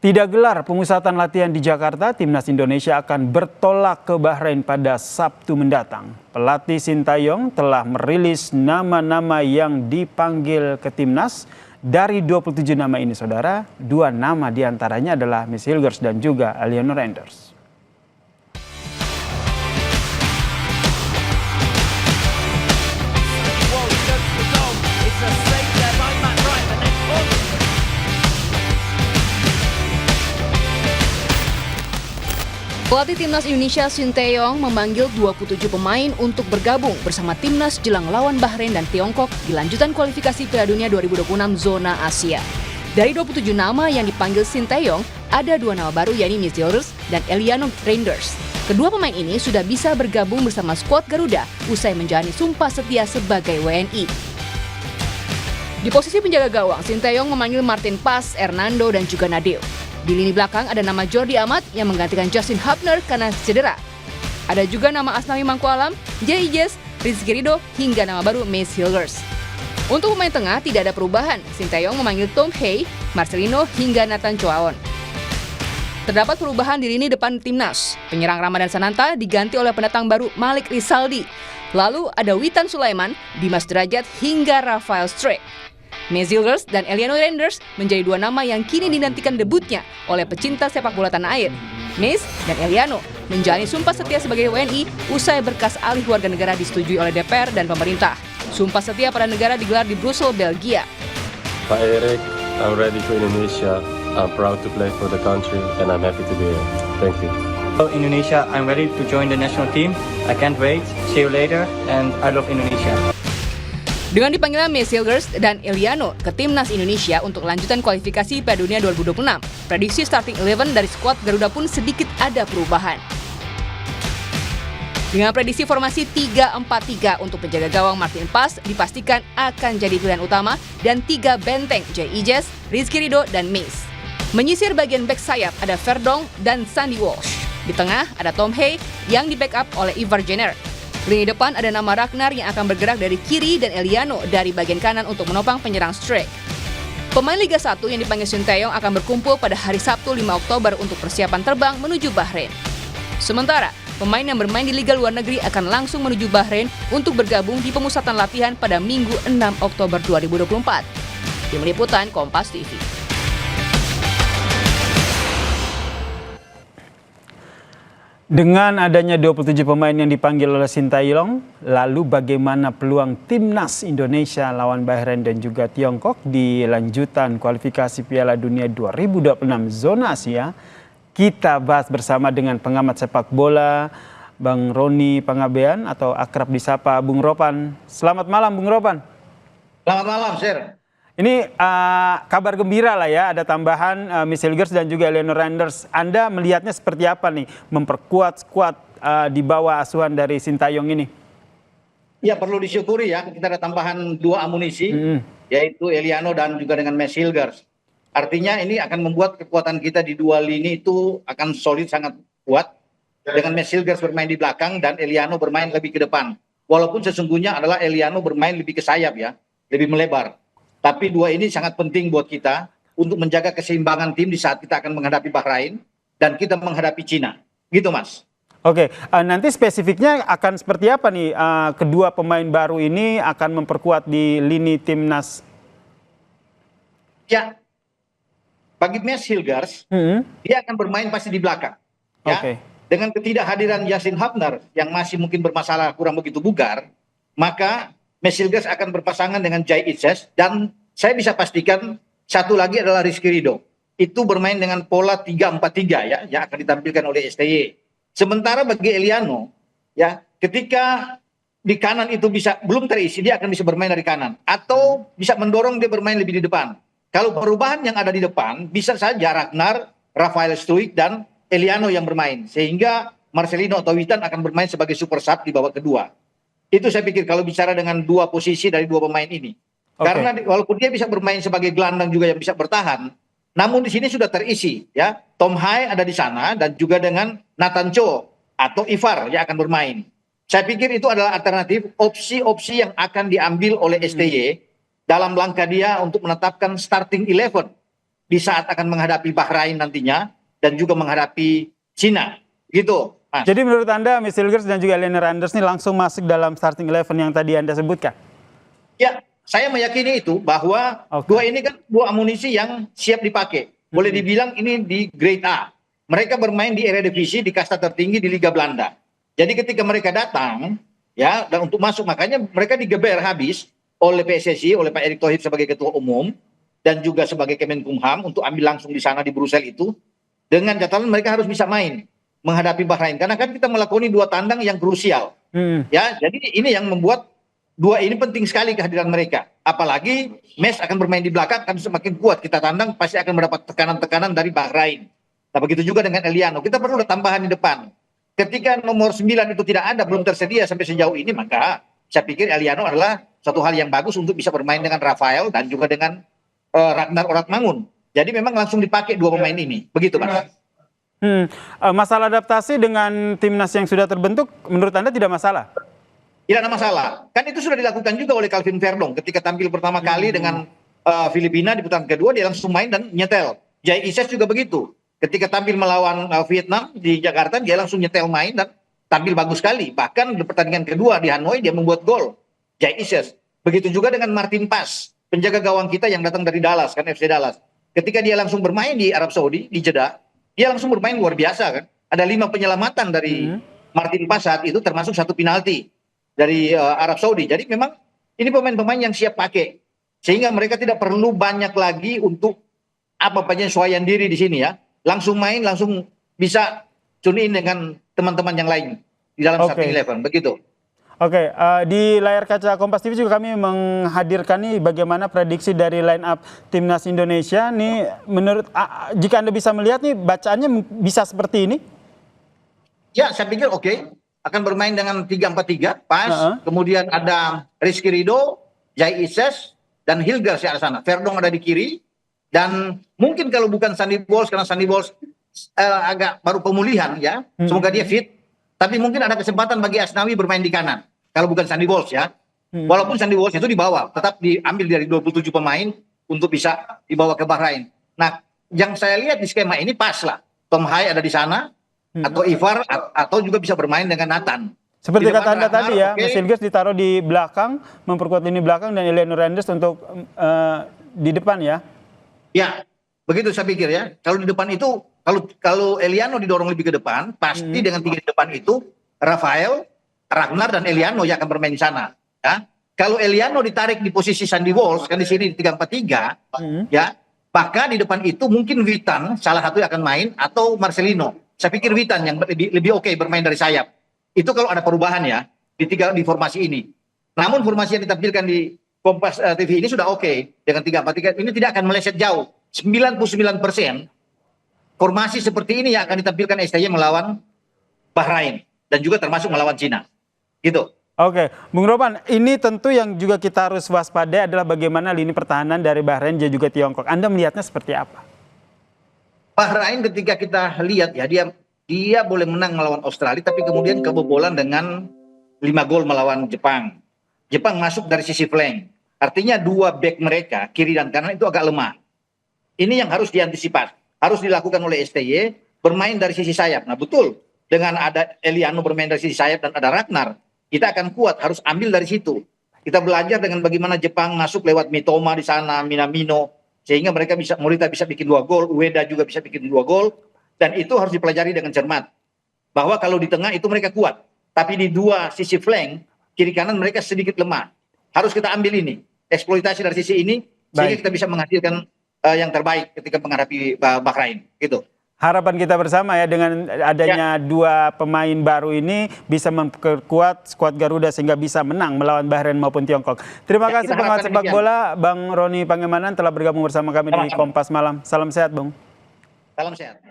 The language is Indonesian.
Tidak gelar pemusatan latihan di Jakarta, Timnas Indonesia akan bertolak ke Bahrain pada Sabtu mendatang. Pelatih Sintayong telah merilis nama-nama yang dipanggil ke Timnas. Dari 27 nama ini, saudara, 2 nama diantaranya adalah Miss Hilgers dan juga Eliano Renders. Pelatih Timnas Indonesia Sintayong memanggil 27 pemain untuk bergabung bersama Timnas jelang lawan Bahrain dan Tiongkok di lanjutan kualifikasi Piala Dunia 2026 zona Asia. Dari 27 nama yang dipanggil Sintayong, ada 2 nama baru yakni Miss Hilgers dan Eliano Renders. Kedua pemain ini sudah bisa bergabung bersama skuad Garuda usai menjalani sumpah setia sebagai WNI. Di posisi penjaga gawang, Sintayong memanggil Martin Paes, Hernando dan juga Nadeo. Di lini belakang ada nama Jordi Amat yang menggantikan Justin Hubner karena cedera. Ada juga nama Asnawi Mangkualam, Jay Ijes, Rizky Ridho, hingga nama baru Miss Hilgers. Untuk pemain tengah tidak ada perubahan. Sintayong memanggil Tom Hey, Marcelino, hingga Nathan Choaon. Terdapat perubahan di lini depan Timnas. Penyerang Ramadan Sananta diganti oleh pendatang baru Malik Rizaldi. Lalu ada Witan Sulaiman, Dimas Derajat, hingga Rafael Struijk. Miss Hilgers dan Eliano Renders menjadi 2 nama yang kini dinantikan debutnya oleh pecinta sepak bola tanah air. Miss dan Eliano menjalani sumpah setia sebagai WNI usai berkas alih warga negara disetujui oleh DPR dan pemerintah. Sumpah setia pada negara digelar di Brussel, Belgia. Pak Erik, I'm ready for Indonesia. I'm proud to play for the country and I'm happy to be here. Thank you. Hello Indonesia, I'm ready to join the national team. I can't wait. See you later and I love Indonesia. Dengan dipanggilnya Miss Hilgers dan Eliano ke Timnas Indonesia untuk lanjutan kualifikasi Piala Dunia 2026, prediksi starting 11 dari skuad Garuda pun sedikit ada perubahan. Dengan prediksi formasi 3-4-3 untuk penjaga gawang Martin Paes dipastikan akan jadi pilihan utama dan 3 benteng Jay Ijes, Rizky Ridho, dan Miss. Menyisir bagian back sayap ada Verdonk dan Sandy Walsh. Di tengah ada Tom Hey yang di-backup oleh Ivar Jenner. Lini depan ada nama Ragnar yang akan bergerak dari kiri dan Eliano dari bagian kanan untuk menopang penyerang Struijk. Pemain Liga 1 yang dipanggil Sintayong akan berkumpul pada hari Sabtu 5 Oktober untuk persiapan terbang menuju Bahrain. Sementara, pemain yang bermain di Liga luar negeri akan langsung menuju Bahrain untuk bergabung di pemusatan latihan pada Minggu 6 Oktober 2024. Tim Liputan Kompas TV. Dengan adanya 27 pemain yang dipanggil oleh Sintayong, lalu bagaimana peluang Timnas Indonesia lawan Bahrain dan juga Tiongkok di lanjutan kualifikasi Piala Dunia 2026 zona Asia? Kita bahas bersama dengan pengamat sepak bola, Bang Roni Pangabean atau akrab disapa Bung Ropan. Selamat malam Bung Ropan. Selamat malam, Sir. Ini kabar gembira lah ya, ada tambahan Miss Hilgers dan juga Eliano Renders. Anda melihatnya seperti apa nih, memperkuat skuad di bawah asuhan dari Sintayong ini? Ya perlu disyukuri ya, kita ada tambahan 2 amunisi, yaitu Eliano dan juga dengan Miss Hilgers. Artinya ini akan membuat kekuatan kita di 2 lini itu akan solid, sangat kuat. Dengan Miss Hilgers bermain di belakang dan Eliano bermain lebih ke depan. Walaupun sesungguhnya adalah Eliano bermain lebih ke sayap ya, lebih melebar. Tapi 2 ini sangat penting buat kita untuk menjaga keseimbangan tim di saat kita akan menghadapi Bahrain dan kita menghadapi Cina. Gitu Mas. Oke, nanti spesifiknya akan seperti apa nih kedua pemain baru ini akan memperkuat di lini Timnas? Ya, bagi Miss Hilgers, dia akan bermain pasti di belakang. Ya. Oke. Dengan ketidakhadiran Justin Hubner yang masih mungkin bermasalah kurang begitu bugar, maka Miss Hilgers akan berpasangan dengan Jay Ijes dan saya bisa pastikan satu lagi adalah Rizky Ridho. Itu bermain dengan pola 3-4-3 ya yang akan ditampilkan oleh STY. Sementara bagi Eliano ya ketika di kanan itu belum terisi, dia akan bisa bermain dari kanan atau bisa mendorong dia bermain lebih di depan. Kalau perubahan yang ada di depan bisa saja Ragnar, Rafael Struijk dan Eliano yang bermain sehingga Marcelino atau Witan akan bermain sebagai super sub di babak kedua. Itu saya pikir kalau bicara dengan 2 posisi dari 2 pemain ini. Okay. Karena walaupun dia bisa bermain sebagai gelandang juga yang bisa bertahan, namun di sini sudah terisi ya. Tom Hai ada di sana dan juga dengan Nathan Cho atau Ivar yang akan bermain. Saya pikir itu adalah alternatif opsi-opsi yang akan diambil oleh STY dalam langkah dia untuk menetapkan starting 11 di saat akan menghadapi Bahrain nantinya dan juga menghadapi Cina. Gitu. Mas. Jadi menurut Anda, Miss Hilgers dan juga Elena Randers ini langsung masuk dalam starting 11 yang tadi Anda sebutkan? Ya, saya meyakini itu bahwa dua ini kan dua amunisi yang siap dipakai. Boleh dibilang ini di grade A. Mereka bermain di Eredivisie, di kasta tertinggi di Liga Belanda. Jadi ketika mereka datang, ya, dan untuk masuk makanya mereka digeber habis oleh PSSI, oleh Pak Erick Thohir sebagai ketua umum dan juga sebagai Kemenkumham untuk ambil langsung di sana di Brussels itu dengan catatan mereka harus bisa main menghadapi Bahrain karena kan kita melakoni dua tandang yang krusial. Ya, jadi ini yang membuat dua ini penting sekali kehadiran mereka. Apalagi Mes akan bermain di belakang, kan semakin kuat kita tandang pasti akan mendapat tekanan-tekanan dari Bahrain. Nah, begitu juga dengan Eliano. Kita perlu ada tambahan di depan. Ketika nomor 9 itu tidak ada, belum tersedia sampai sejauh ini, maka saya pikir Eliano adalah satu hal yang bagus untuk bisa bermain dengan Rafael dan juga dengan Ragnar Oratmangun. Jadi memang langsung dipakai dua pemain ini. Begitu, Mas. Masalah adaptasi dengan timnas yang sudah terbentuk, menurut Anda tidak masalah? Tidak ada masalah. Kan itu sudah dilakukan juga oleh Calvin Verdong ketika tampil pertama kali dengan Filipina di putaran kedua, dia langsung main dan nyetel. Jai Ises juga begitu. Ketika tampil melawan Vietnam di Jakarta, dia langsung nyetel main dan tampil bagus sekali. Bahkan di pertandingan kedua di Hanoi, dia membuat gol. Jai Ises. Begitu juga dengan Martin Pas, penjaga gawang kita yang datang dari Dallas, kan FC Dallas. Ketika dia langsung bermain di Arab Saudi, di Jeddah, dia langsung bermain luar biasa kan. Ada 5 penyelamatan dari Martin Pas saat itu, termasuk 1 penalti dari Arab Saudi. Jadi memang ini pemain-pemain yang siap pakai. Sehingga mereka tidak perlu banyak lagi untuk penyesuaian diri di sini ya. Langsung main, langsung bisa tune in dengan teman-teman yang lain di dalam starting 11. Begitu. Oke, di layar kaca Kompas TV juga kami menghadirkan nih bagaimana prediksi dari line up timnas Indonesia. Nih menurut jika Anda bisa melihat nih bacaannya bisa seperti ini? Ya, saya pikir oke. Akan bermain dengan 3-4-3, pas. Kemudian ada Rizky Ridho, Jai Ises, dan Hilgers di sana. Verdong ada di kiri. Dan mungkin kalau bukan Sandy Walsh, karena Sandy Walsh agak baru pemulihan ya. Semoga dia fit. Tapi mungkin ada kesempatan bagi Asnawi bermain di kanan. Kalau bukan Sandy Walsh ya. Walaupun Sandy Walsh itu dibawa. Tetap diambil dari 27 pemain untuk bisa dibawa ke Bahrain. Nah, yang saya lihat di skema ini pas lah. Tom Hai ada di sana. Atau Ivar atau juga bisa bermain dengan Nathan. Seperti kata Anda tadi ya, Mas Hilgers ditaruh di belakang, memperkuat lini belakang dan Elena Randers untuk di depan ya. Ya, begitu saya pikir ya. Kalau di depan itu, kalau Eliano didorong lebih ke depan, pasti dengan 3 di depan itu Rafael, Ragnar dan Eliano yang akan bermain di sana. Ya. Kalau Eliano ditarik di posisi Sandy Walsh kan di sini di 3-4-3, ya, maka di depan itu mungkin Witan salah satu yang akan main atau Marcelino. Saya pikir Witan yang lebih oke bermain dari sayap. Itu kalau ada perubahan ya di formasi ini. Namun formasi yang ditampilkan di Kompas TV ini sudah oke dengan 3-4-3. Ini tidak akan meleset jauh. 99% formasi seperti ini yang akan ditampilkan STY melawan Bahrain dan juga termasuk melawan Cina. Gitu. Oke, Bung Ropan, ini tentu yang juga kita harus waspadai adalah bagaimana lini pertahanan dari Bahrain dan juga Tiongkok. Anda melihatnya seperti apa? Bahrain ketika kita lihat ya dia boleh menang melawan Australia tapi kemudian kebobolan dengan 5 gol melawan Jepang. Jepang masuk dari sisi flank. Artinya 2 back mereka kiri dan kanan itu agak lemah. Ini yang harus diantisipasi. Harus dilakukan oleh STY bermain dari sisi sayap. Nah betul dengan ada Eliano bermain dari sisi sayap dan ada Ragnar, kita akan kuat harus ambil dari situ. Kita belajar dengan bagaimana Jepang masuk lewat Mitoma di sana, Minamino. Sehingga mereka Morita bisa bikin 2 gol, Ueda juga bisa bikin 2 gol. Dan itu harus dipelajari dengan cermat. Bahwa kalau di tengah itu mereka kuat. Tapi di 2 sisi flank, kiri kanan mereka sedikit lemah. Harus kita ambil ini. Eksploitasi dari sisi ini, sehingga kita bisa menghasilkan yang terbaik ketika menghadapi Bahrain. Gitu. Harapan kita bersama ya dengan adanya 2 pemain baru ini bisa memperkuat skuad Garuda sehingga bisa menang melawan Bahrain maupun Tiongkok. Terima kasih pengamat sepak bola Bang Roni Pangemanan telah bergabung bersama kami di Kompas Malam. Salam sehat, Bang. Salam sehat.